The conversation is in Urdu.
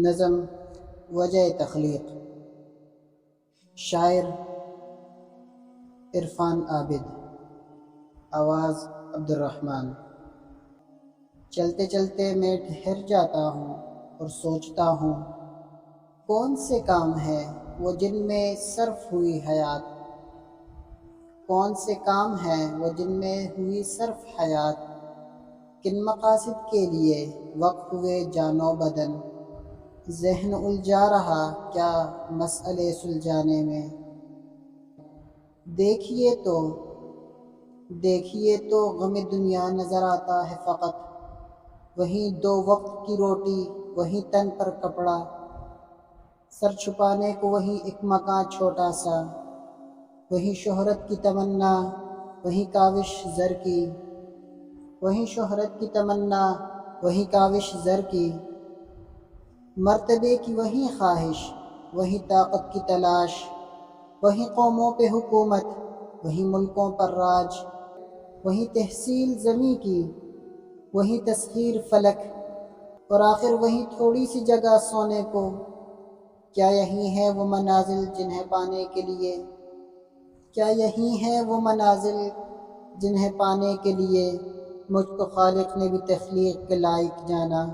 نظم وجہ تخلیق، شاعر عرفان عابد، آواز عبدالرحمن۔ چلتے چلتے میں ٹھہر جاتا ہوں اور سوچتا ہوں، کون سے کام ہیں وہ جن میں صرف ہوئی حیات، کون سے کام ہیں وہ جن میں ہوئی صرف حیات، کن مقاصد کے لیے وقف ہوئے جان و بدن، ذہن الجھا رہا کیا مسئلے سلجھانے میں۔ دیکھیے تو غم دنیا نظر آتا ہے فقط، وہیں دو وقت کی روٹی، وہیں تن پر کپڑا، سر چھپانے کو وہیں ایک مکان چھوٹا سا، وہیں شہرت کی تمنا، وہیں کاوش زر کی، وہیں شہرت کی تمنا، وہیں کاوش زر کی، مرتبے کی وہیں خواہش، وہیں طاقت کی تلاش، وہیں قوموں پہ حکومت، وہیں ملکوں پر راج، وہیں تحصیل زمیں کی، وہیں تسخیر فلک، اور آخر وہیں تھوڑی سی جگہ سونے کو۔ کیا یہی ہے وہ منازل جنہیں پانے کے لیے، کیا یہی ہے وہ منازل جنہیں پانے کے لیے مجھ کو خالق نے بھی تخلیق کے لائق جانا۔